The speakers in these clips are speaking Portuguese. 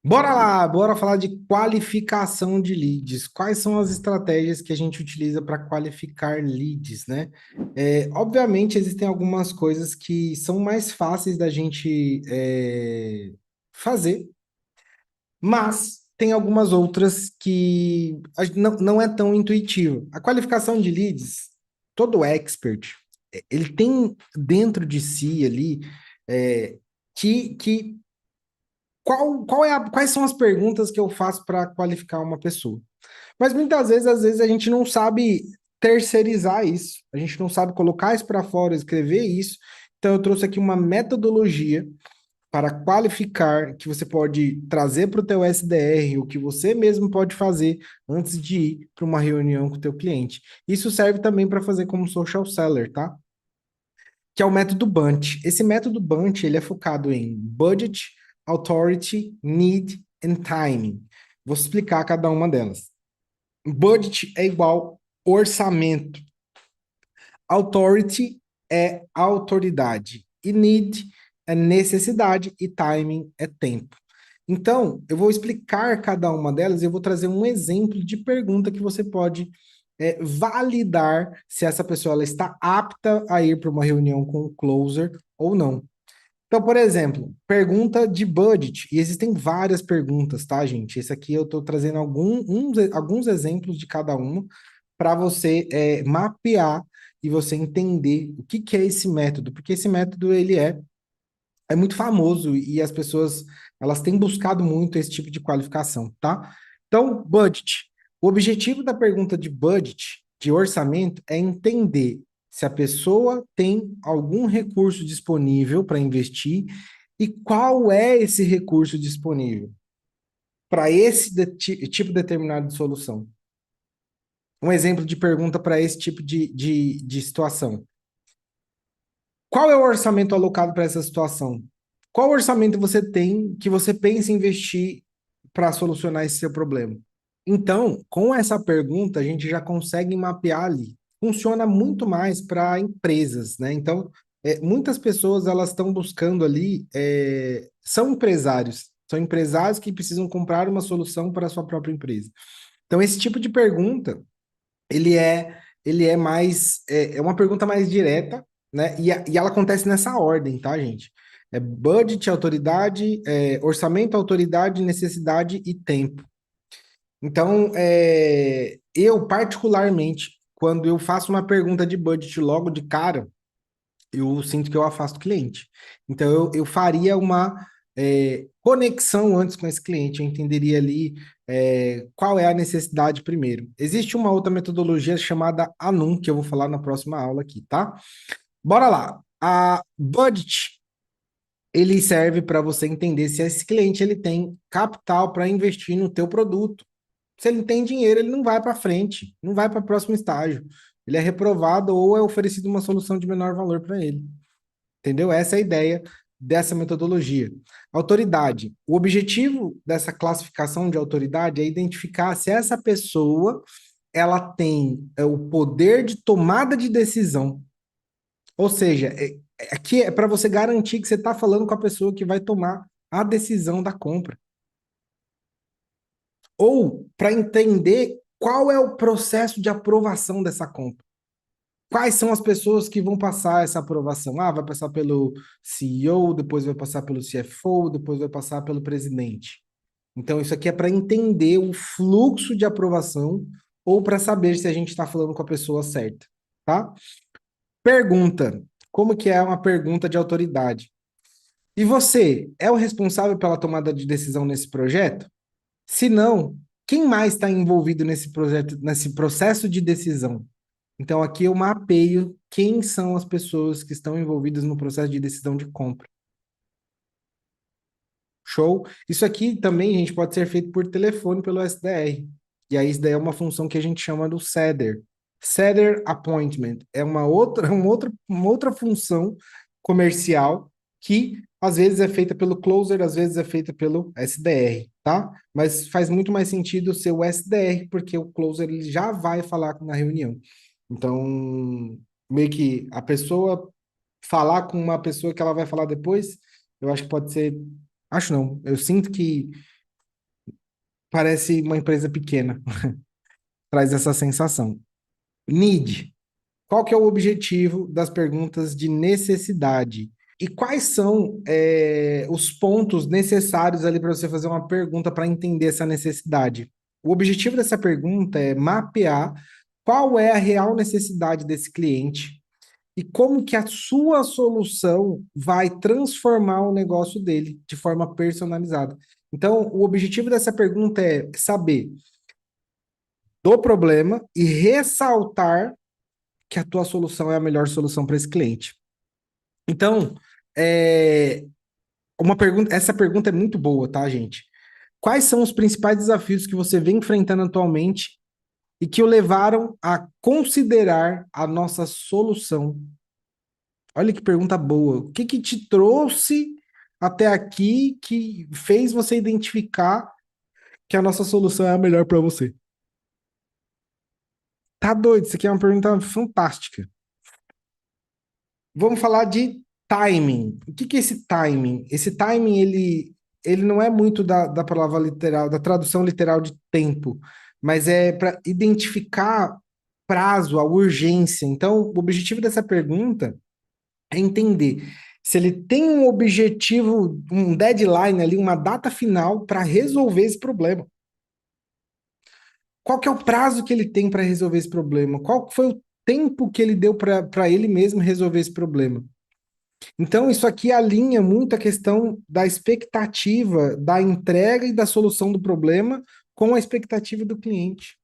Bora lá, bora falar de qualificação de leads. Quais são as estratégias que a gente utiliza para qualificar leads, né? Obviamente, existem algumas coisas que são mais fáceis da gente fazer, mas tem algumas outras que não é tão intuitivo. A qualificação de leads, todo expert, ele tem dentro de si ali é, que quais são as perguntas que eu faço para qualificar uma pessoa? Mas muitas vezes, às vezes, a gente não sabe terceirizar isso, a gente não sabe colocar isso para fora, escrever isso. Então, eu trouxe aqui uma metodologia para qualificar que você pode trazer para o teu SDR, o que você mesmo pode fazer antes de ir para uma reunião com o teu cliente. Isso serve também para fazer como social seller, tá? Que é o método Bunch. Esse método Bunch, ele é focado em budget, authority, need and timing. Vou explicar cada uma delas. Budget é igual orçamento. Authority é autoridade. E need é necessidade e timing é tempo. Então, eu vou explicar cada uma delas e eu vou trazer um exemplo de pergunta que você pode validar se essa pessoa ela está apta a ir para uma reunião com o closer ou não. Então, por exemplo, pergunta de budget, e existem várias perguntas, tá, gente? Esse aqui eu estou trazendo alguns exemplos de cada uma para você mapear e você entender o que é esse método, porque esse método é muito famoso e as pessoas elas têm buscado muito esse tipo de qualificação, tá? Então, budget. O objetivo da pergunta de budget, de orçamento, é entender se a pessoa tem algum recurso disponível para investir e qual é esse recurso disponível para esse tipo determinado de solução. Um exemplo de pergunta para esse tipo de situação. Qual é o orçamento alocado para essa situação? Qual orçamento você tem que você pensa em investir para solucionar esse seu problema? Então, com essa pergunta, a gente já consegue mapear ali. Funciona muito mais para empresas, né? Então, muitas pessoas elas estão buscando ali, são empresários que precisam comprar uma solução para a sua própria empresa. Então, esse tipo de pergunta ele é mais, é uma pergunta mais direta, né? E ela acontece nessa ordem, tá, gente? É budget, autoridade, orçamento, autoridade, necessidade e tempo. Então, eu particularmente, quando eu faço uma pergunta de budget logo de cara, eu sinto que eu afasto o cliente. Então, eu faria uma conexão antes com esse cliente, eu entenderia ali qual é a necessidade primeiro. Existe uma outra metodologia chamada Anum, que eu vou falar na próxima aula aqui, tá? Bora lá. A budget, ele serve para você entender se esse cliente ele tem capital para investir no teu produto. Se ele tem dinheiro, ele não vai para frente, não vai para o próximo estágio. Ele é reprovado ou é oferecido uma solução de menor valor para ele. Entendeu? Essa é a ideia dessa metodologia. Autoridade. O objetivo dessa classificação de autoridade é identificar se essa pessoa ela tem o poder de tomada de decisão. Ou seja, aqui é para você garantir que você está falando com a pessoa que vai tomar a decisão da compra. Ou para entender qual é o processo de aprovação dessa compra. Quais são as pessoas que vão passar essa aprovação? Ah, vai passar pelo CEO, depois vai passar pelo CFO, depois vai passar pelo presidente. Então, isso aqui é para entender o fluxo de aprovação ou para saber se a gente está falando com a pessoa certa, tá? Pergunta. Como que é uma pergunta de autoridade? E você é o responsável pela tomada de decisão nesse projeto? Se não, quem mais está envolvido nesse projeto, nesse processo de decisão? Então, aqui eu mapeio quem são as pessoas que estão envolvidas no processo de decisão de compra. Show? Isso aqui também, gente, pode ser feito por telefone pelo SDR. E aí, isso daí é uma função que a gente chama do SEDER. SEDER Appointment. É uma outra função comercial que às vezes é feita pelo closer, às vezes é feita pelo SDR, tá? Mas faz muito mais sentido ser o SDR, porque o closer ele já vai falar na reunião. Então, meio que a pessoa falar com uma pessoa que ela vai falar depois, eu acho que pode ser. Acho não. Eu sinto que Parece uma empresa pequena, traz essa sensação. Need. Qual que é o objetivo das perguntas de necessidade? E quais são os pontos necessários ali para você fazer uma pergunta para entender essa necessidade? O objetivo dessa pergunta é mapear qual é a real necessidade desse cliente e como que a sua solução vai transformar o negócio dele de forma personalizada. Então, o objetivo dessa pergunta é saber do problema e ressaltar que a tua solução é a melhor solução para esse cliente. Então, é, essa pergunta é muito boa, tá, gente? Quais são os principais desafios que você vem enfrentando atualmente e que o levaram a considerar a nossa solução? Olha que pergunta boa. O que que te trouxe até aqui que fez você identificar que a nossa solução é a melhor para você? Tá doido? Isso aqui é uma pergunta fantástica. Vamos falar de timing. O que que é esse timing? Esse timing, ele não é muito da palavra literal, da tradução literal de tempo, mas é para identificar prazo, a urgência. Então, o objetivo dessa pergunta é entender se ele tem um objetivo, um deadline ali, uma data final para resolver esse problema. Qual que é o prazo que ele tem para resolver esse problema? Qual foi o tempo que ele deu para ele mesmo resolver esse problema? Então, isso aqui alinha muito a questão da expectativa da entrega e da solução do problema com a expectativa do cliente.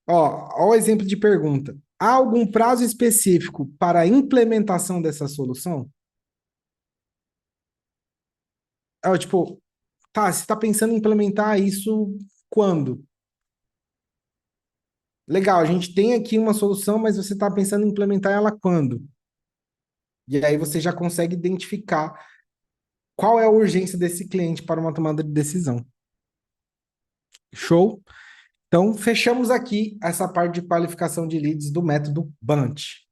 Ó o exemplo de pergunta. Há algum prazo específico para a implementação dessa solução? Tipo, tá, você está pensando em implementar isso quando? Legal, a gente tem aqui uma solução, mas você está pensando em implementar ela quando? E aí você já consegue identificar qual é a urgência desse cliente para uma tomada de decisão. Show? Então, fechamos aqui essa parte de qualificação de leads do método Bunch.